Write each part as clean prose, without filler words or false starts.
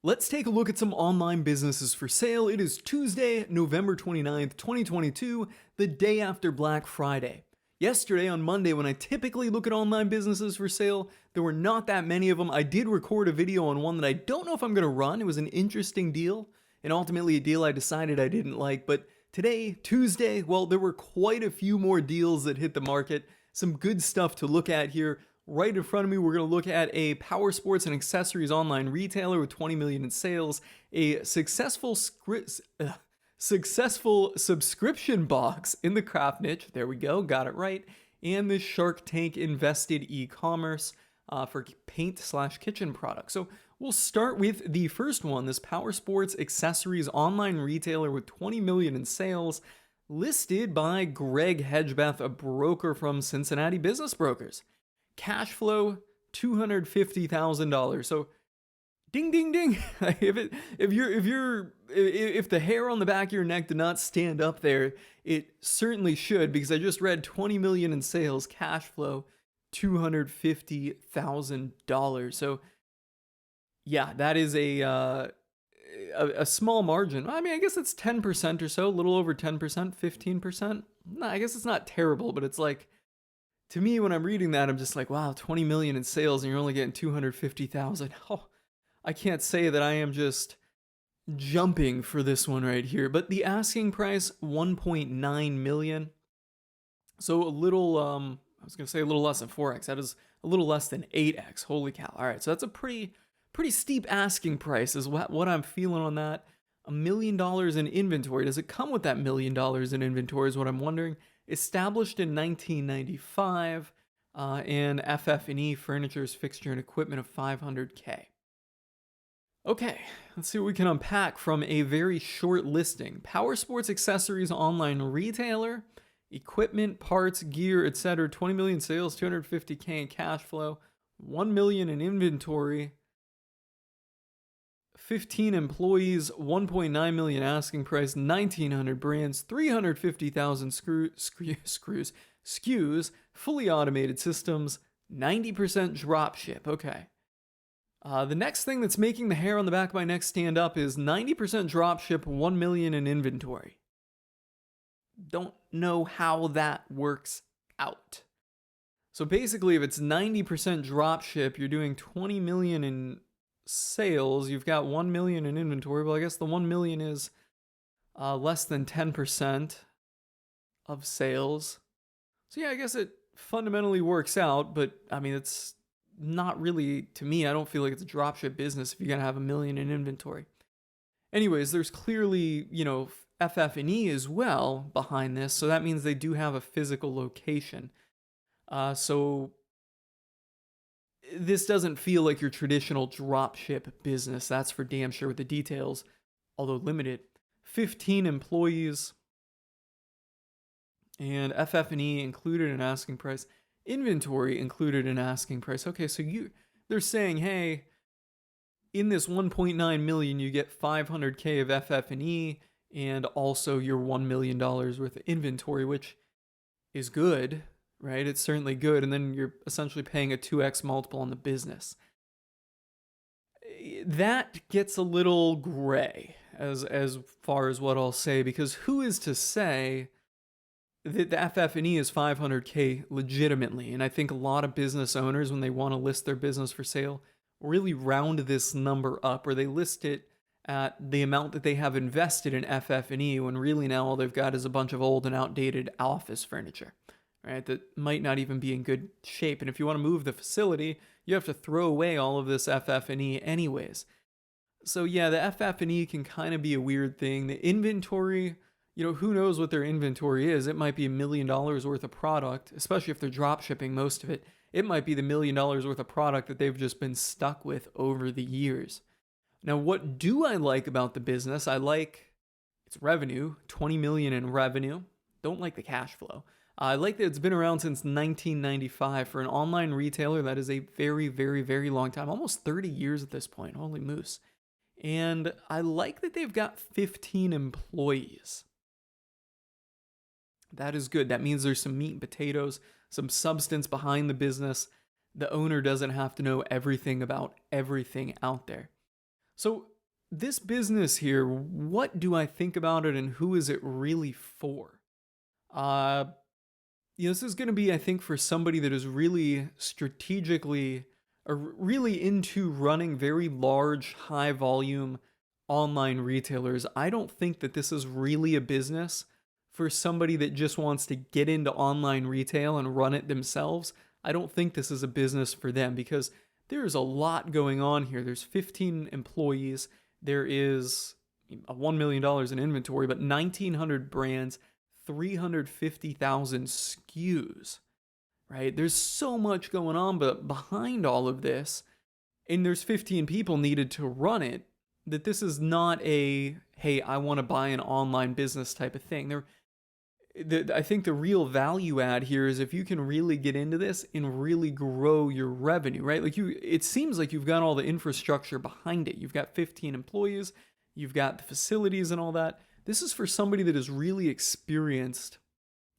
Let's take a look at some online businesses for sale. It is Tuesday, November 29th, 2022, the day after Black Friday. Yesterday on Monday, when I typically look at online businesses for sale, there were not that many of them. I did record a video on one that I don't know if I'm going to run. It was an interesting deal, and ultimately a deal I decided I didn't like. But today, Tuesday, well, there were quite a few more deals that hit the market. Some good stuff to look at here. Right in front of me, we're going to look at a Powersports and Accessories online retailer with 20 million in sales, a successful subscription box in the craft niche. There we go, got it right. And the Shark Tank invested e-commerce for paint/kitchen products. So we'll start with the first one, this Powersports Accessories online retailer with 20 million in sales, listed by Greg Hedgebeth, a broker from Cincinnati Business Brokers. Cash flow $250,000. So ding ding ding. If the hair on the back of your neck did not stand up there, it certainly should, because I just read 20 million in sales, cash flow $250,000. So yeah, that is a small margin. I mean, I guess it's 10% or so, a little over 10%, 15%. No, I guess it's not terrible, but it's like, to me, when I'm reading that, I'm just like, wow, 20 million in sales and you're only getting 250,000. Oh, I can't say that I am just jumping for this one right here. But the asking price, 1.9 million. So a little, I was going to say a little less than 4x. That is a little less than 8x. Holy cow. All right, so that's a pretty steep asking price is what I'm feeling on that. $1 million in inventory. Does it come with that $1 million in inventory is what I'm wondering. Established in 1995, and FF&E, furnitures, fixture, and equipment of $500K. Okay, let's see what we can unpack from a very short listing. Powersports Accessories online retailer, equipment, parts, gear, etc. 20 million sales, 250K in cash flow, 1 million in inventory, 15 employees, 1.9 million asking price, 1,900 brands, 350,000 SKUs, fully automated systems, 90% drop ship. Okay. The next thing that's making the hair on the back of my neck stand up is 90% drop ship, 1 million in inventory. Don't know how that works out. So basically, if it's 90% drop ship, you're doing 20 million in sales, you've got 1 million in inventory. Well, I guess the 1 million is less than 10% of sales. So yeah, I guess it fundamentally works out, but I mean, it's not really, to me, I don't feel like it's a dropship business if you're going to have 1 million in inventory. Anyways, there's clearly, FF&E as well behind this. So that means they do have a physical location. So this doesn't feel like your traditional dropship business. That's for damn sure with the details, although limited. 15 employees and FF&E included in asking price. Inventory included in asking price. Okay, so they're saying, hey, in this 1.9 million, you get 500K of FF&E and also your $1 million worth of inventory, which is good. Right? It's certainly good. And then you're essentially paying a 2x multiple on the business. That gets a little gray as far as what I'll say, because who is to say that the FF&E is 500K legitimately? And I think a lot of business owners, when they want to list their business for sale, really round this number up, or they list it at the amount that they have invested in FF&E, when really now all they've got is a bunch of old and outdated office furniture. Right, that might not even be in good shape. And if you want to move the facility, you have to throw away all of this FF&E anyways. So yeah, the FF&E can kind of be a weird thing. The inventory, who knows what their inventory is? It might be $1 million worth of product, especially if they're drop shipping most of it. It might be the $1 million worth of product that they've just been stuck with over the years. Now, what do I like about the business? I like its revenue, 20 million in revenue. Don't like the cash flow. I like that it's been around since 1995. For an online retailer, that is a very, very, very long time. Almost 30 years at this point. Holy moose. And I like that they've got 15 employees. That is good. That means there's some meat and potatoes, some substance behind the business. The owner doesn't have to know everything about everything out there. So this business here, what do I think about it and who is it really for? Uh, this is going to be, I think, for somebody that is really strategically or really into running very large, high volume online retailers. I don't think that this is really a business for somebody that just wants to get into online retail and run it themselves. I don't think this is a business for them because there's a lot going on here. There's 15 employees. There is a $1 million in inventory, but 1,900 brands, 350,000 SKUs, right? There's so much going on, but behind all of this, and there's 15 people needed to run it, that this is not a, hey, I want to buy an online business type of thing. I think the real value add here is if you can really get into this and really grow your revenue, right? Like it seems like you've got all the infrastructure behind it. You've got 15 employees, you've got the facilities and all that. This is for somebody that is really experienced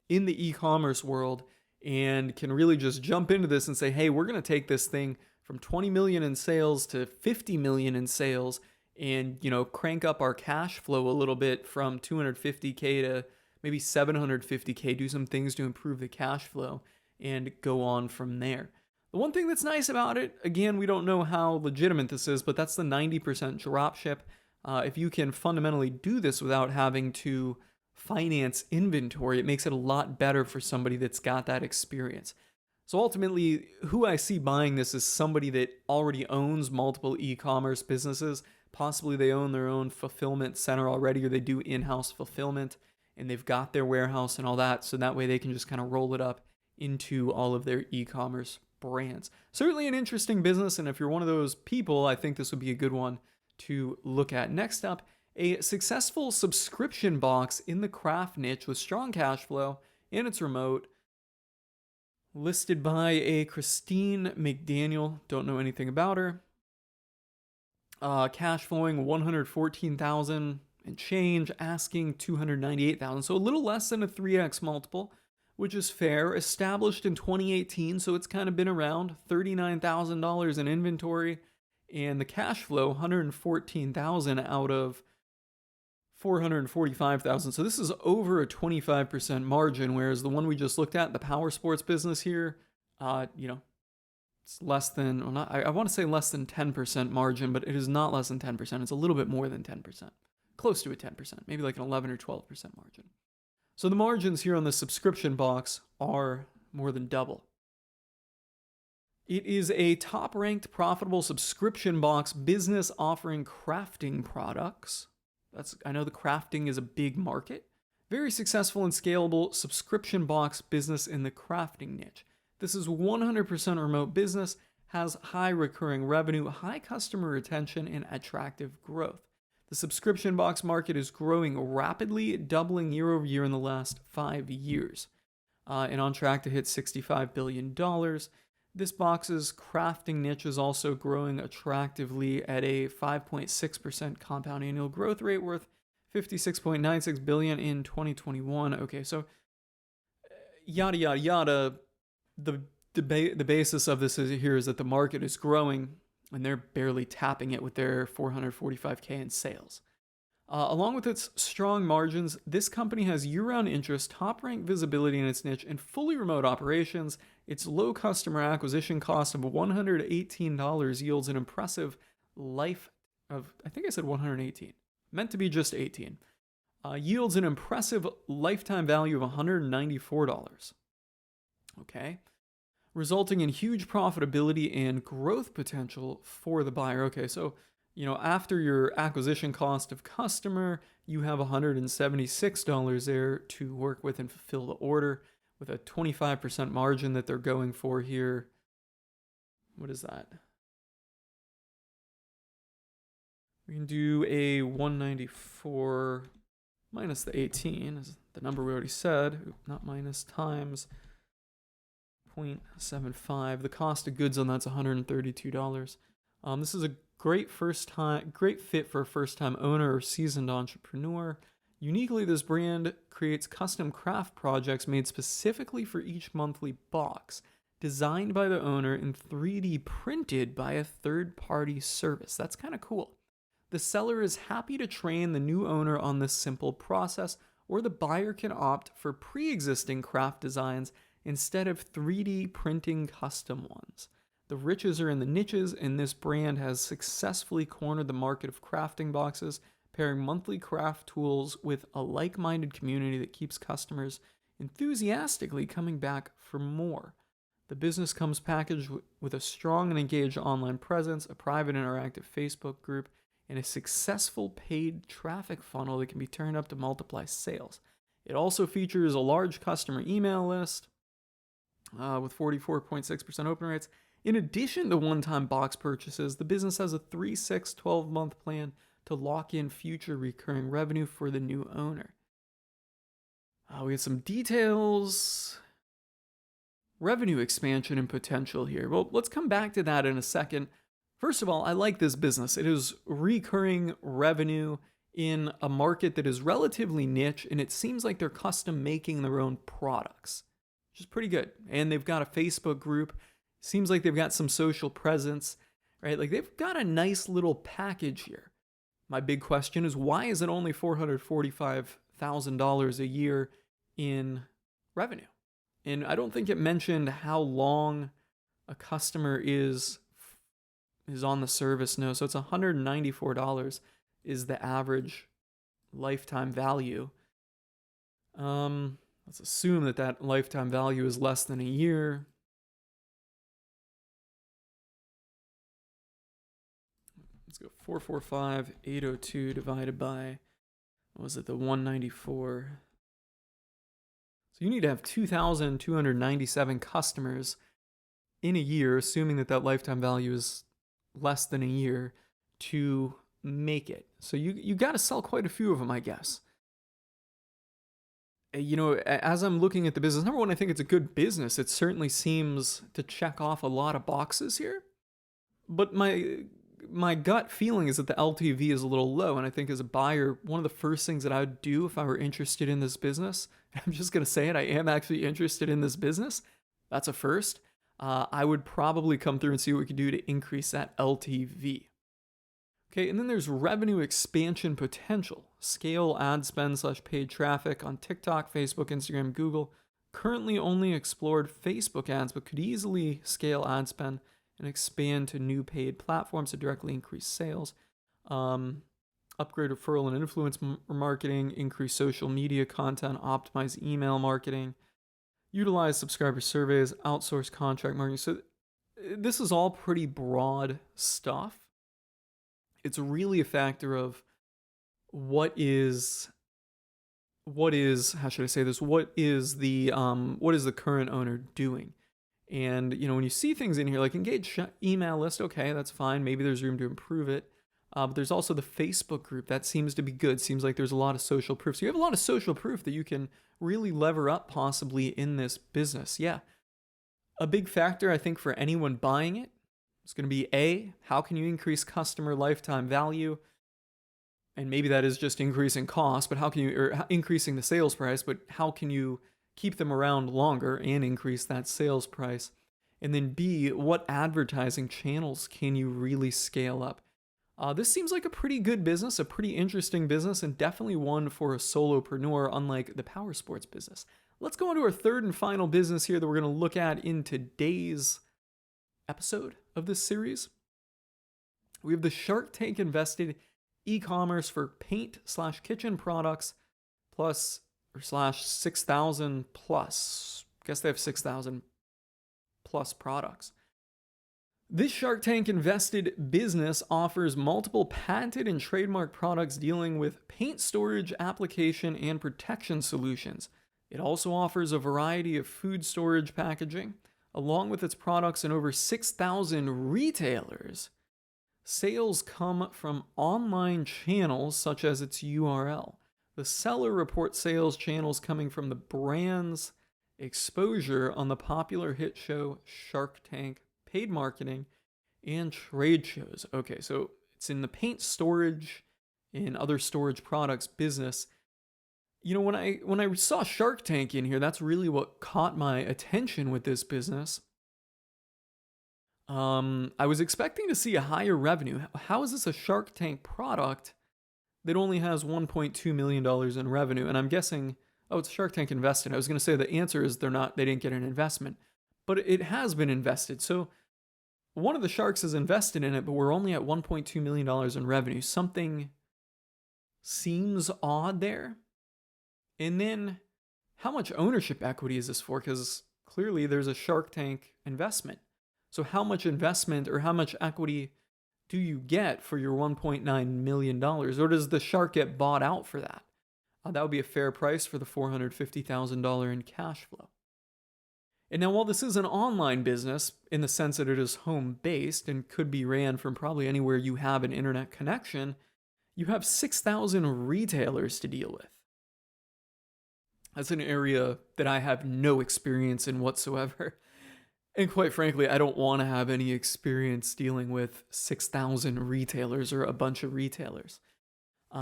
in the e-commerce world and can really just jump into this and say, hey, we're going to take this thing from 20 million in sales to 50 million in sales and, crank up our cash flow a little bit from 250K to maybe 750K, do some things to improve the cash flow and go on from there. The one thing that's nice about it, again, we don't know how legitimate this is, but that's the 90% drop ship. If you can fundamentally do this without having to finance inventory, it makes it a lot better for somebody that's got that experience. So ultimately, who I see buying this is somebody that already owns multiple e-commerce businesses. Possibly they own their own fulfillment center already, or they do in-house fulfillment, and they've got their warehouse and all that, so that way they can just kind of roll it up into all of their e-commerce brands. Certainly an interesting business, and if you're one of those people, I think this would be a good one to look at. Next up, a successful subscription box in the craft niche with strong cash flow, and it's remote. Listed by a Christine McDaniel, don't know anything about her. Cash flowing 114,000 and change, asking 298,000, so a little less than a 3x multiple, which is fair. Established in 2018, so it's kind of been around. $39,000 in inventory, and the cash flow 114,000 out of 445,000. So this is over a 25% margin, whereas the one we just looked at, the Powersports business here, it's less than, well, not, I want to say less than 10% margin, but it is not less than 10%. It's a little bit more than 10%. Close to a 10%, maybe like an 11 or 12% margin. So the margins here on the subscription box are more than double. It is a top-ranked profitable subscription box business offering crafting products. I know the crafting is a big market. Very successful and scalable subscription box business in the crafting niche. This is 100% remote business, has high recurring revenue, high customer retention, and attractive growth. The subscription box market is growing rapidly, doubling year over year in the last 5 years, and on track to hit $65 billion. This box's crafting niche is also growing attractively at a 5.6% compound annual growth rate, worth $56.96 billion in 2021. Okay, so yada yada yada. The basis of this is that the market is growing, and they're barely tapping it with their 445K in sales. Along with its strong margins, this company has year-round interest, top-ranked visibility in its niche, and fully remote operations. Its low customer acquisition cost of $118 yields an impressive life of, I think I said 118, meant to be just 18. Yields an impressive lifetime value of $194. Okay. Resulting in huge profitability and growth potential for the buyer. Okay, so after your acquisition cost of customer, you have $176 there to work with and fulfill the order with a 25% margin that they're going for here. What is that? We can do a 194 minus the 18 is the number we already said, not minus, times 0.75. The cost of goods on that's $132. This is a great fit for a first-time owner or seasoned entrepreneur. Uniquely, this brand creates custom craft projects made specifically for each monthly box, designed by the owner and 3D printed by a third-party service. That's kind of cool. The seller is happy to train the new owner on this simple process, or the buyer can opt for pre-existing craft designs instead of 3D printing custom ones. The riches are in the niches, and this brand has successfully cornered the market of crafting boxes, pairing monthly craft tools with a like-minded community that keeps customers enthusiastically coming back for more. The business comes packaged with a strong and engaged online presence, a private interactive Facebook group, and a successful paid traffic funnel that can be turned up to multiply sales. It also features a large customer email list with 44.6% open rates. In addition to one-time box purchases, the business has a 3, 6, 12-month plan to lock in future recurring revenue for the new owner. We have some details. Revenue expansion and potential here. Well, let's come back to that in a second. First of all, I like this business. It is recurring revenue in a market that is relatively niche, and it seems like they're custom making their own products, which is pretty good. And they've got a Facebook group. Seems like they've got some social presence, right? Like they've got a nice little package here. My big question is, why is it only $445,000 a year in revenue? And I don't think it mentioned how long a customer is on the service. No, so it's $194 is the average lifetime value. Let's assume that lifetime value is less than a year. Let's go 445,802 divided by, what was it, the 194. So you need to have 2,297 customers in a year, assuming that lifetime value is less than a year, to make it. So you got to sell quite a few of them, I guess. As I'm looking at the business, number one, I think it's a good business. It certainly seems to check off a lot of boxes here. But my gut feeling is that the LTV is a little low, and I think as a buyer, one of the first things that I would do if I were interested in this business, I'm just going to say it, I am actually interested in this business. That's a first. I would probably come through and see what we could do to increase that LTV. Okay, and then there's revenue expansion potential. Scale ad spend / paid traffic on TikTok, Facebook, Instagram, Google. Currently only explored Facebook ads, but could easily scale ad spend and expand to new paid platforms to directly increase sales. Upgrade referral and influence marketing, increase social media content, optimize email marketing, utilize subscriber surveys, outsource contract marketing. So this is all pretty broad stuff. It's really a factor of what is how should I say this? What is the current owner doing? And when you see things in here like engage email list, okay, that's fine. Maybe there's room to improve it. But there's also the Facebook group. That seems to be good. Seems like there's a lot of social proof. So you have a lot of social proof that you can really lever up possibly in this business. Yeah. A big factor, I think, for anyone buying it is going to be how can you increase customer lifetime value? And maybe that is just increasing cost, but increasing the sales price, but how can you keep them around longer and increase that sales price? And then B, what advertising channels can you really scale up? This seems like a pretty good business, a pretty interesting business, and definitely one for a solopreneur, unlike the Powersports business. Let's go on to our third and final business here that we're going to look at in today's episode of this series. We have the Shark Tank invested e-commerce for paint / kitchen products plus or / 6,000 plus. I guess they have 6,000 plus products. This Shark Tank invested business offers multiple patented and trademark products dealing with paint storage, application, and protection solutions. It also offers a variety of food storage packaging, along with its products in over 6,000 retailers. Sales come from online channels such as its URL. The seller reports sales channels coming from the brand's exposure on the popular hit show Shark Tank, paid marketing, and trade shows. Okay, so it's in the paint storage and other storage products business. When I saw Shark Tank in here, that's really what caught my attention with this business. I was expecting to see a higher revenue. How is this a Shark Tank product that only has $1.2 million in revenue? And I'm guessing, oh, it's Shark Tank invested. I was going to say the answer is they didn't get an investment, but it has been invested. So one of the sharks is invested in it, but we're only at $1.2 million in revenue. Something seems odd there. And then how much ownership equity is this for? Because clearly there's a Shark Tank investment. So how much investment or how much equity do you get for your $1.9 million? Or does the shark get bought out for that? That would be a fair price for the $450,000 in cash flow. And now, while this is an online business in the sense that it is home based and could be ran from probably anywhere you have an internet connection, you have 6,000 retailers to deal with. That's an area that I have no experience in whatsoever. And quite frankly, I don't want to have any experience dealing with 6,000 retailers or a bunch of retailers.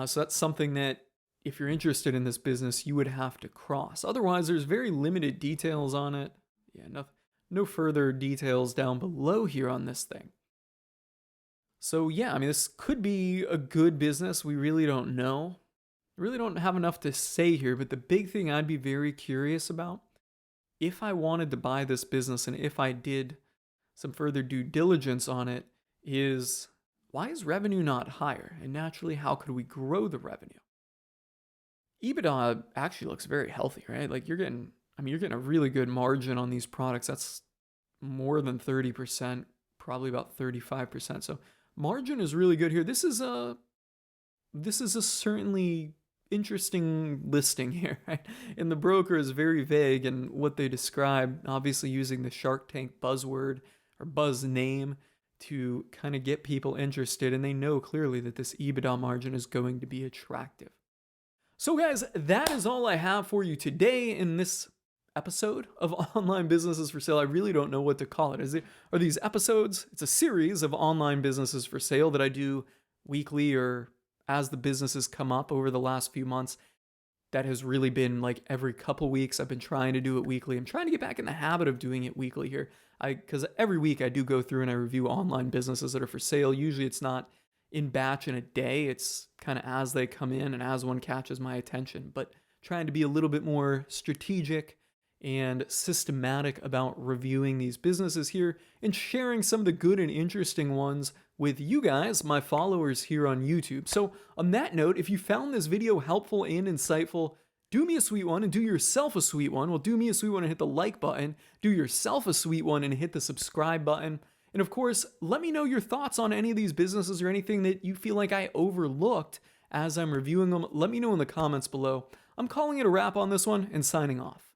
So that's something that if you're interested in this business, you would have to cross. Otherwise, there's very limited details on it. Yeah, no further details down below here on this thing. So yeah, I mean, this could be a good business. We really don't know. Really don't have enough to say here, but the big thing I'd be very curious about, if I wanted to buy this business and if I did some further due diligence on it, is why is revenue not higher? And naturally, how could we grow the revenue? EBITDA actually looks very healthy, right? Like you're getting a really good margin on these products. That's more than 30%, probably about 35%. So margin is really good here. This is a certainly interesting listing here, right? And the broker is very vague in what they describe, obviously using the Shark Tank buzzword or buzz name to kind of get people interested, and they know clearly that this EBITDA margin is going to be attractive. So guys, that is all I have for you today in this episode of Online Businesses for Sale. I really don't know what to call it. Are these episodes? It's a series of online businesses for sale that I do weekly or as the businesses come up over the last few months. That has really been like every couple weeks. I've been trying to do it weekly. I'm trying to get back in the habit of doing it weekly here. Because every week I do go through and I review online businesses that are for sale. Usually it's not in batch in a day. It's kind of as they come in and as one catches my attention. But trying to be a little bit more strategic and systematic about reviewing these businesses here and sharing some of the good and interesting ones with you guys, my followers here on YouTube. So on that note, if you found this video helpful and insightful, do me a sweet one and do yourself a sweet one. Well, do me a sweet one and hit the like button. Do yourself a sweet one and hit the subscribe button. And of course, let me know your thoughts on any of these businesses or anything that you feel like I overlooked as I'm reviewing them. Let me know in the comments below. I'm calling it a wrap on this one and signing off.